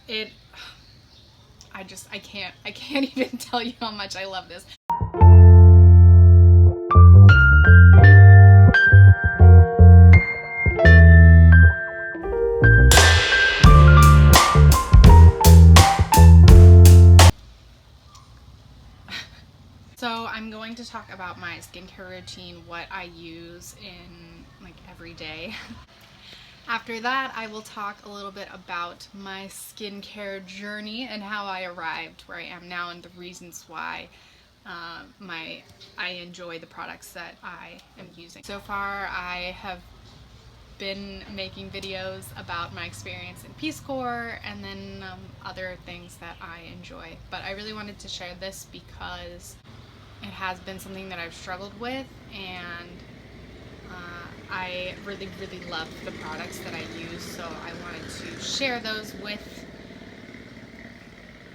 It, I can't even tell you how much I love this. So I'm going to talk about my skincare routine, what I use in like every day. After that, I will talk a little bit about my skincare journey and how I arrived where I am now and the reasons why I enjoy the products that I am using. So far, I have been making videos about my experience in Peace Corps and then other things that I enjoy. But I really wanted to share this because it has been something that I've struggled with, and I really love the products that I use, so I wanted to share those with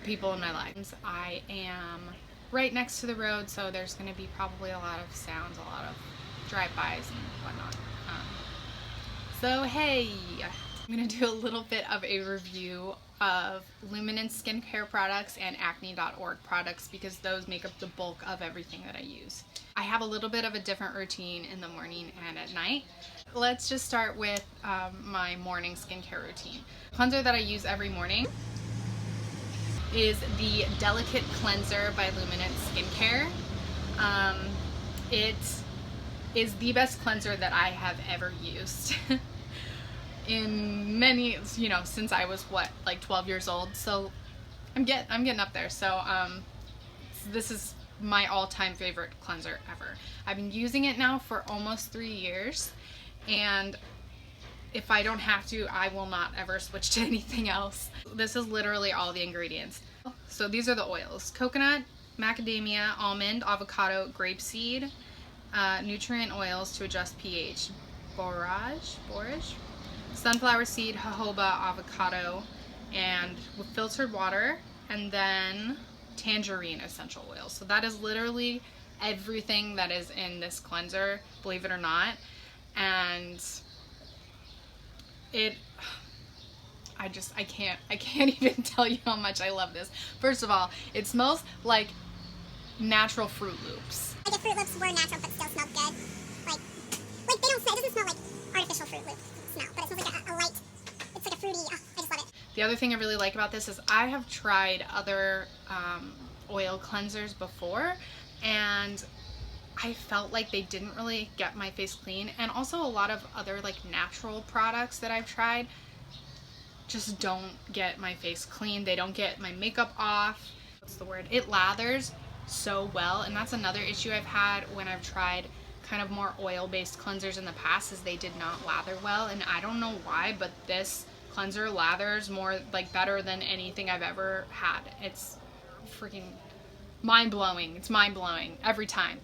people in my life. I am right next to the road, so there's going to be probably a lot of sounds, a lot of drive-bys and whatnot. So hey, I'm going to do a little bit of a review of Luminance skincare products and Acne.org products because those make up the bulk of everything that I use. I have a little bit of a different routine in the morning and at night. Let's just start with my morning skincare routine. The cleanser that I use every morning is the Delicate Cleanser by Luminance Skincare. It is the best cleanser that I have ever used. In many, since I was like 12 years old, so I'm getting up there. So this is my all-time favorite cleanser ever. I've been using it now for almost 3 years, and if I don't have to, I will not ever switch to anything else. This is literally all the ingredients. So these are the oils: coconut, macadamia, almond, avocado, grapeseed, nutrient oils to adjust pH, borage, sunflower seed, jojoba, avocado, and with filtered water, and then tangerine essential oils. So that is literally everything that is in this cleanser, believe it or not. And I can't even tell you how much I love this. First of all, it smells like natural Fruit Loops. Like if Fruit Loops were natural but still smelled good. Like they don't smell, it doesn't smell like artificial Fruit Loops smell, but it smells like a light, it's like a fruity, I just love it. The other thing I really like about this is I have tried other oil cleansers before, and I felt like they didn't really get my face clean, and also a lot of other like natural products that I've tried just don't get my face clean. They don't get my makeup off. What's the word? It lathers so well, and that's another issue I've had when I've tried kind of more oil-based cleansers in the past, is they did not lather well, and I don't know why, but this cleanser lathers more, like better than anything I've ever had. It's freaking mind-blowing. It's mind-blowing every time.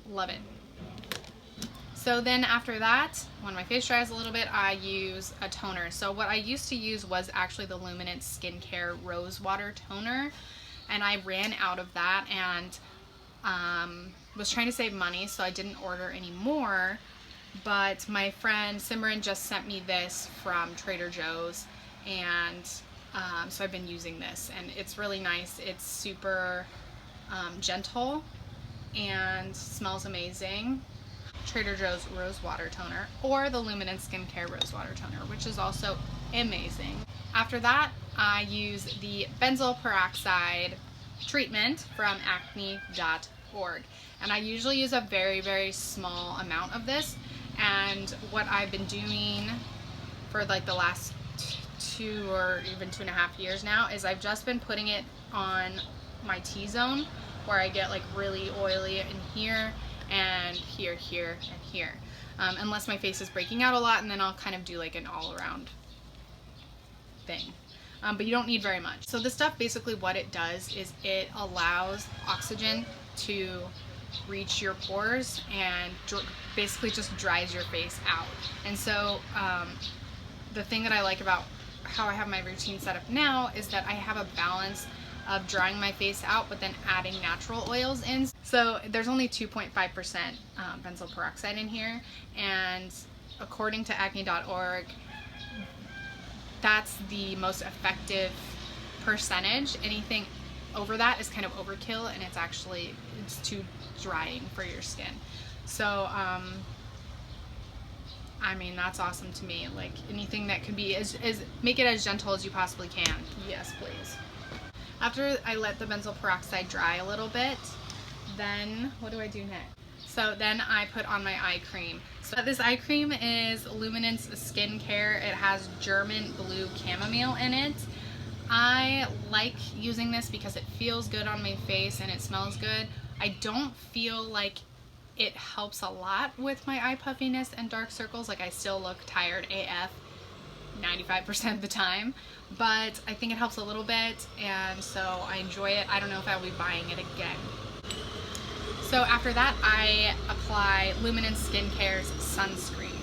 Love it. So then after that, when my face dries a little bit, I use a toner. So what I used to use was actually the Luminance Skincare Rose Water Toner, and I ran out of that and was trying to save money, so I didn't order any more. But my friend Simran just sent me this from Trader Joe's, and so I've been using this, and it's really nice. It's super gentle and smells amazing. Trader Joe's Rose Water Toner, or the Luminance Skincare Rose Water Toner, which is also amazing. After that, I use the benzoyl peroxide treatment from Acne.org, and I usually use a very small amount of this. And what I've been doing for like the last 2 or even 2.5 years now is I've just been putting it on my T-zone, where I get like really oily in here and here and here, unless my face is breaking out a lot, and then I'll kind of do like an all-around thing. But you don't need very much. So this stuff, basically what it does is it allows oxygen to reach your pores and basically just dries your face out. And so the thing that I like about how I have my routine set up now is that I have a balance of drying my face out but then adding natural oils in. So there's only 2.5% benzoyl peroxide in here, and according to Acne.org, that's the most effective percentage. Anything over that is kind of overkill, and it's too drying for your skin. So I mean, that's awesome to me. Like, anything that could be make it as gentle as you possibly can. Yes, please. After I let the benzoyl peroxide dry a little bit, then what do I do next? So then I put on my eye cream. So this eye cream is Luminance Skincare. It has German Blue Chamomile in it. I like using this because it feels good on my face and it smells good. I don't feel like it helps a lot with my eye puffiness and dark circles. Like, I still look tired AF 95% of the time, but I think it helps a little bit, and so I enjoy it. I don't know if I'll be buying it again. So after that, I apply Luminance Skincare's sunscreen.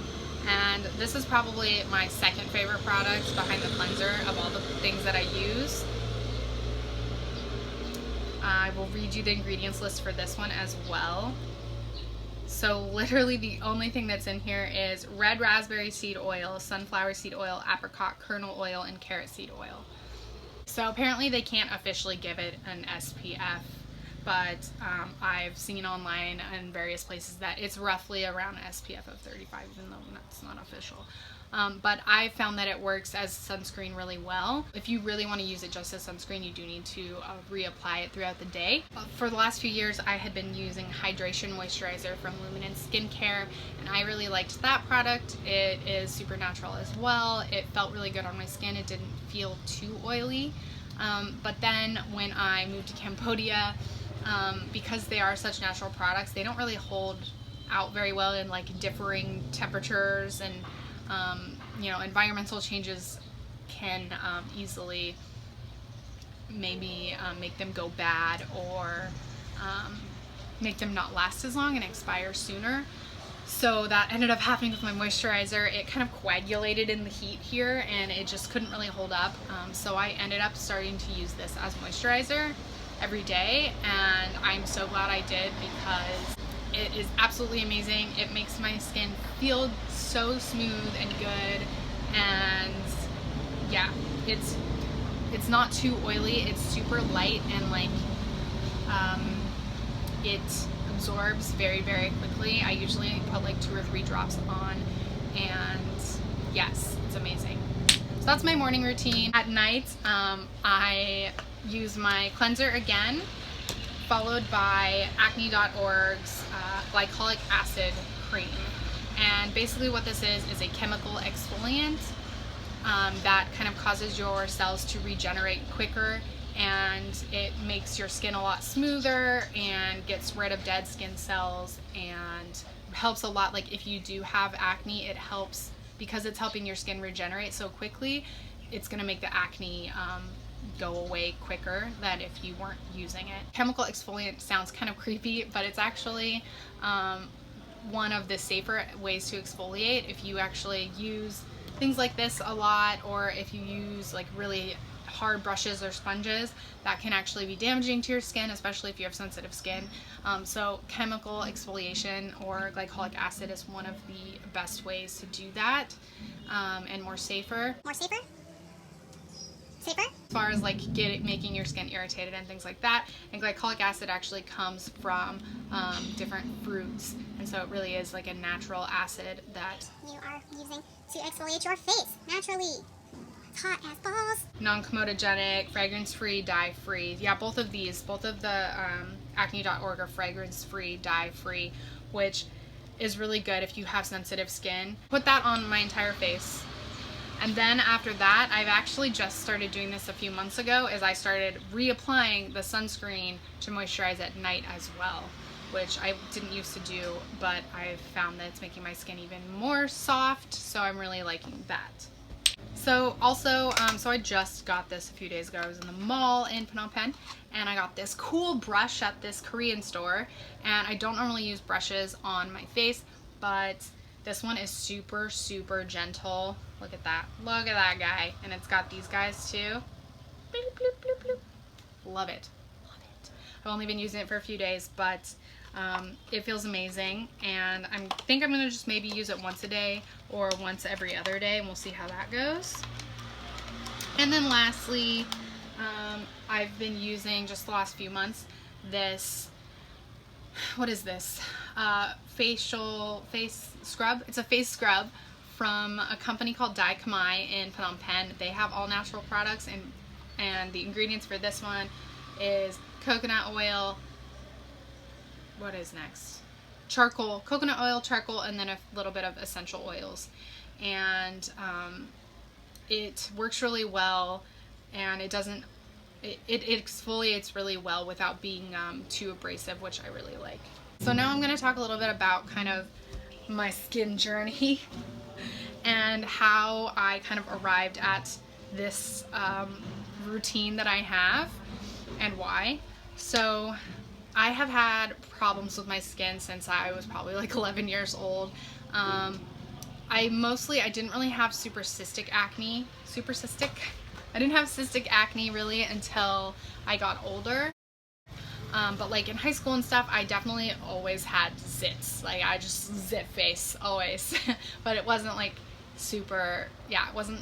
And this is probably my second favorite product behind the cleanser of all the things that I use. I will read you the ingredients list for this one as well. So literally the only thing that's in here is red raspberry seed oil, sunflower seed oil, apricot kernel oil, and carrot seed oil. So apparently they can't officially give it an SPF, but I've seen online in various places that it's roughly around an SPF of 35, even though that's not official. But I found that it works as sunscreen really well. If you really want to use it just as sunscreen, you do need to reapply it throughout the day. For the last few years, I had been using Hydration Moisturizer from Luminance Skincare, and I really liked that product. It is super natural as well. It felt really good on my skin. It didn't feel too oily. But then when I moved to Cambodia, because they are such natural products, they don't really hold out very well in like differing temperatures, and you know, environmental changes can easily maybe make them go bad, or make them not last as long and expire sooner. So that ended up happening with my moisturizer. It kind of coagulated in the heat here, and it just couldn't really hold up. So I ended up starting to use this as moisturizer every day, and I'm so glad I did, because it is absolutely amazing. It makes my skin feel so smooth and good, and yeah, it's not too oily. It's super light, and like it absorbs very, very quickly. I usually put like 2 or 3 drops on, and yes, it's amazing. So that's my morning routine. At night, I use my cleanser again, followed by Acne.org's Glycolic Acid cream. And basically what this is a chemical exfoliant that kind of causes your cells to regenerate quicker, and it makes your skin a lot smoother and gets rid of dead skin cells, and helps a lot. Like, if you do have acne, it helps because it's helping your skin regenerate so quickly. It's going to make the acne go away quicker than if you weren't using it. Chemical exfoliant sounds kind of creepy, but it's actually one of the safer ways to exfoliate. If you actually use things like this a lot, or if you use like really hard brushes or sponges, that can actually be damaging to your skin, especially if you have sensitive skin. So chemical exfoliation or glycolic acid is one of the best ways to do that, and more safer. More safer? Safer? As far as like making your skin irritated and things like that. And glycolic acid actually comes from different fruits, and so it really is like a natural acid that You are using to exfoliate your face naturally. It's hot as balls. non-comedogenic, fragrance-free, dye-free. Yeah, both of the Acne.org are fragrance-free, dye-free, which is really good if you have sensitive skin. Put that on my entire face. And then after that, I've actually just started doing this a few months ago, as I started reapplying the sunscreen to moisturize at night as well, which I didn't used to do, but I've found that it's making my skin even more soft, so I'm really liking that. So also, so I just got this a few days ago. I was in the mall in Phnom Penh, and I got this cool brush at this Korean store, and I don't normally use brushes on my face, but this one is super, super gentle. Look at that. Look at that guy. And it's got these guys too. Bloop, bloop, bloop, bloop. Love it. Love it. I've only been using it for a few days, but it feels amazing. And I think I'm going to just maybe use it once a day or once every other day, and we'll see how that goes. And then lastly, I've been using just the last few months this, what is this? Face scrub. It's a face scrub from a company called Glycolic in Phnom Penh. They have all natural products, and the ingredients for this one is coconut oil. What is next? Charcoal, coconut oil, charcoal, and then a little bit of essential oils. And it works really well, and it exfoliates really well without being too abrasive, which I really like. So now I'm going to talk a little bit about kind of my skin journey and how I kind of arrived at this routine that I have and why. So I have had problems with my skin since I was probably like 11 years old. I didn't really have super cystic acne. I didn't have cystic acne really until I got older. But like in high school and stuff, I definitely always had zits. Like I just zit face always. But it wasn't like super, it wasn't,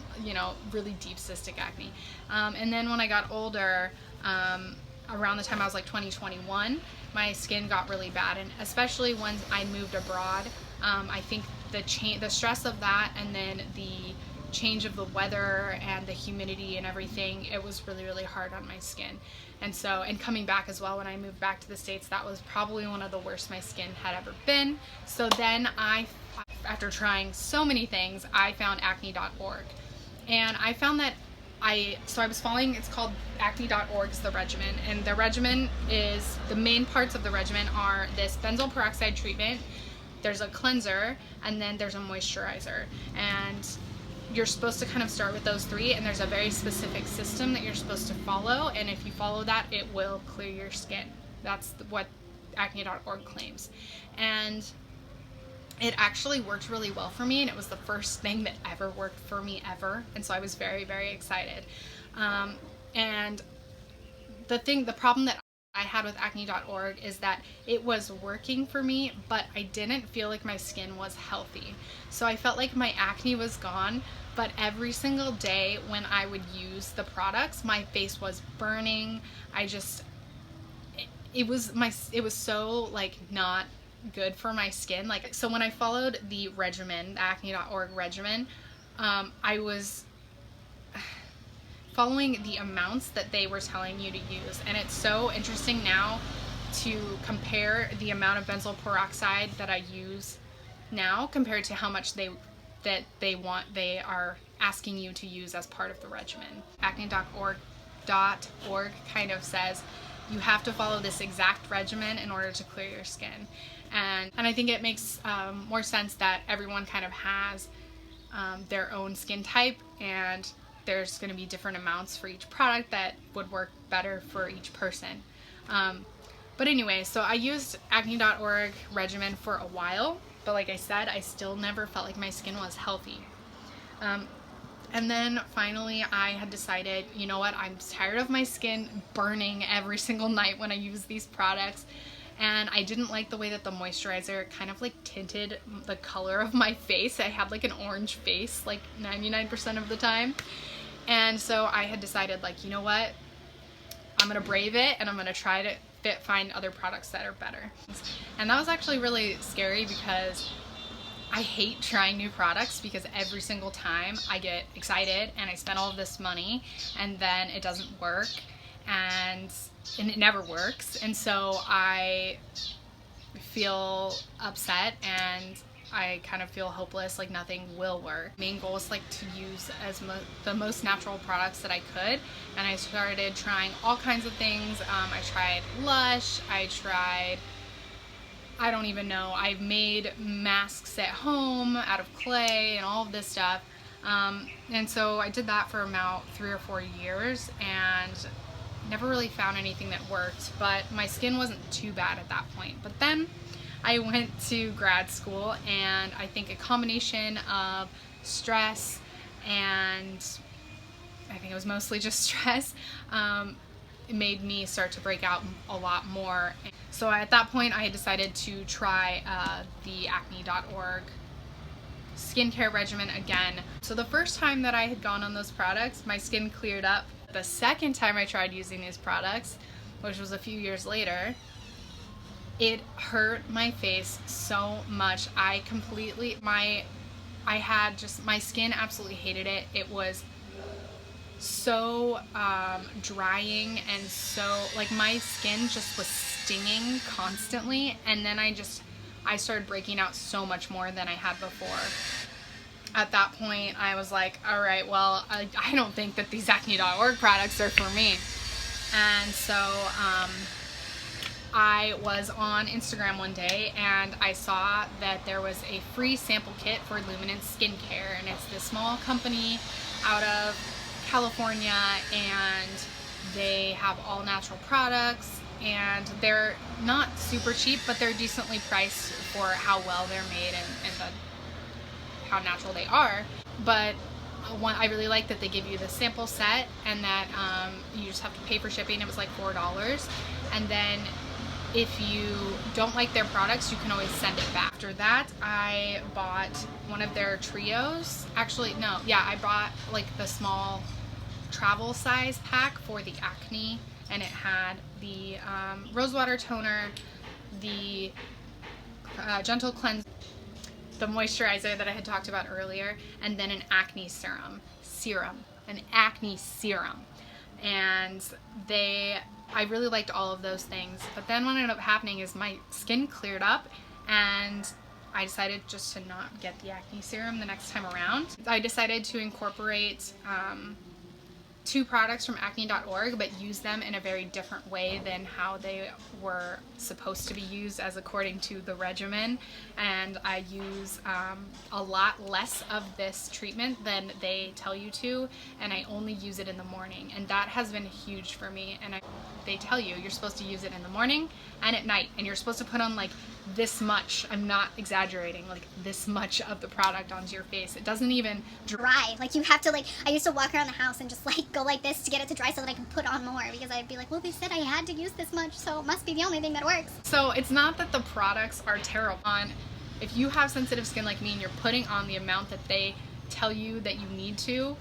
really deep cystic acne. And then when I got older, around the time I was like 21, my skin got really bad, and especially when I moved abroad. I think the stress of that, and then the change of the weather and the humidity and everything, it was really, really hard on my skin. And coming back as well, when I moved back to the States, that was probably one of the worst my skin had ever been. So then after trying so many things, I found Acne.org. And I found that I was following, it's called Acne.org is the regimen. And the regimen is, the main parts of the regimen are this benzoyl peroxide treatment, there's a cleanser, and then there's a moisturizer. And you're supposed to kind of start with those three, and there's a very specific system that you're supposed to follow, and if you follow that, it will clear your skin. That's what Acne.org claims. And it actually worked really well for me, and it was the first thing that ever worked for me ever, and so I was very, very excited. And the problem that I had with Acne.org is that it was working for me, but I didn't feel like my skin was healthy. So I felt like my acne was gone, but every single day when I would use the products, my face was burning. It was so like not good for my skin. Like, so when I followed the regimen, the Acne.org regimen, I was following the amounts that they were telling you to use, and it's so interesting now to compare the amount of benzoyl peroxide that I use now compared to how much they are asking you to use as part of the regimen. Acne.org kind of says you have to follow this exact regimen in order to clear your skin, and I think it makes more sense that everyone kind of has their own skin type, and there's going to be different amounts for each product that would work better for each person. But anyway, so I used Acne.org regimen for a while, but like I said, I still never felt like my skin was healthy. And then finally I had decided, you know what, I'm tired of my skin burning every single night when I use these products. And I didn't like the way that the moisturizer kind of like tinted the color of my face. I had like an orange face like 99% of the time. And so I had decided, like, you know what, I'm gonna brave it, and I'm gonna try to find other products that are better. And that was actually really scary because I hate trying new products, because every single time I get excited and I spend all of this money and then it doesn't work, and it never works, and so I feel upset and I kind of feel hopeless, like nothing will work. Main goal is like to use the most natural products that I could, and I started trying all kinds of things. I tried Lush, I don't even know, I've made masks at home out of clay and all of this stuff. And so I did that for about 3 or 4 years and never really found anything that worked, but my skin wasn't too bad at that point. But then I went to grad school, and I think a combination of stress, and I think it was mostly just stress, it made me start to break out a lot more. So at that point I had decided to try the Acne.org skincare regimen again. So the first time that I had gone on those products, my skin cleared up. The second time I tried using these products, which was a few years later, it hurt my face so much. My skin absolutely hated it. It was so drying, and so like my skin just was stinging constantly, and then I started breaking out so much more than I had before. At that point I was like, all right, well, I don't think that these Acne.org products are for me. And so I was on Instagram one day and I saw that there was a free sample kit for Luminance Skincare, and it's this small company out of California, and they have all natural products, and they're not super cheap, but they're decently priced for how well they're made and how natural they are. But I really like that they give you the sample set, and that you just have to pay for shipping. It was like $4, and then if you don't like their products, you can always send it back. After that, I bought one of their trios. Actually, no, yeah, I bought like the small travel size pack for the acne, and it had the rosewater toner, the gentle cleanse, the moisturizer that I had talked about earlier, and then an acne serum. An acne serum. And I really liked all of those things. But then what ended up happening is my skin cleared up, and I decided just to not get the acne serum the next time around. I decided to incorporate 2 products from Acne.org, but use them in a very different way than how they were supposed to be used as according to the regimen. And I use a lot less of this treatment than they tell you to, and I only use it in the morning, and that has been huge for me. And they tell you you're supposed to use it in the morning and at night, and you're supposed to put on like this much, I'm not exaggerating, like this much of the product onto your face. It doesn't even dry. Like you have to I used to walk around the house and just like go like this to get it to dry so that I can put on more, because I'd be like, well, they said I had to use this much, so it must be the only thing that works. So it's not that the products are terrible. If you have sensitive skin like me and you're putting on the amount that they tell you that you need to,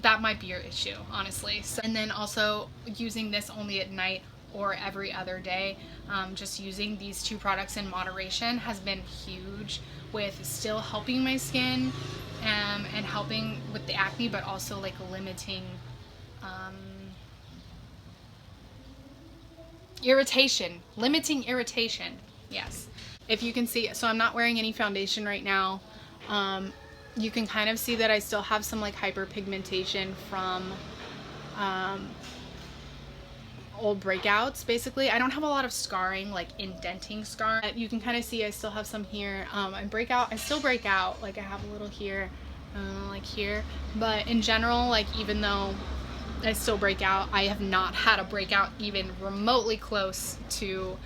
that might be your issue, honestly. So, and then also using this only at night or every other day, just using these 2 products in moderation has been huge with still helping my skin and helping with the acne, but also like limiting irritation. Yes. If you can see, so I'm not wearing any foundation right now. You can kind of see that I still have some like hyperpigmentation from old breakouts, basically. I don't have a lot of scarring, like indenting scar. You can kind of see I still have some here. I still break out, like I have a little here, like here. But in general, like even though I still break out, I have not had a breakout even remotely close to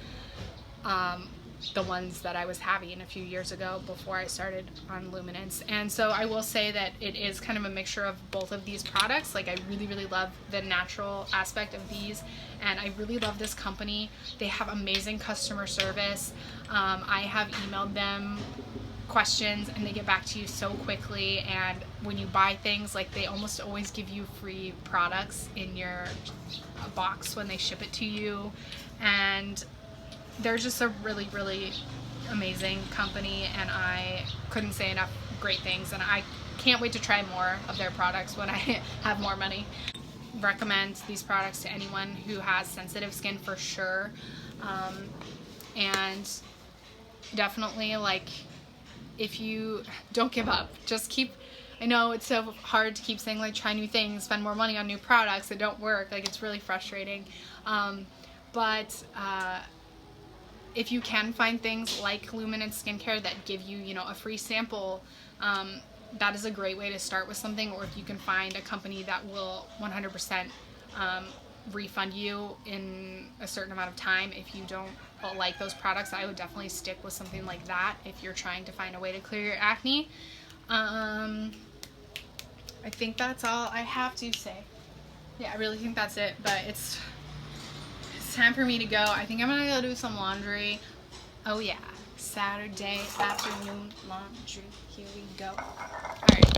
the ones that I was having a few years ago before I started on Luminance. And so I will say that it is kind of a mixture of both of these products. Like I really, really love the natural aspect of these, and I really love this company. They have amazing customer service. I have emailed them questions and they get back to you so quickly, and when you buy things, like they almost always give you free products in your box when they ship it to you, and they're just a really, really amazing company, and I couldn't say enough great things, and I can't wait to try more of their products when I have more money. Recommend these products to anyone who has sensitive skin for sure. And definitely, like, if you don't give up, just keep, I know it's so hard to keep saying like try new things, spend more money on new products that don't work, like it's really frustrating. But if you can find things like Luminance Skincare that give you, you know, a free sample, that is a great way to start with something. Or if you can find a company that will 100% refund you in a certain amount of time if you don't like those products, I would definitely stick with something like that if you're trying to find a way to clear your acne. I think that's all I have to say. Yeah, I really think that's it, but it's time for me to go. I think I'm gonna go do some laundry. Oh yeah, Saturday afternoon laundry. Here we go. Alright.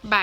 Bye.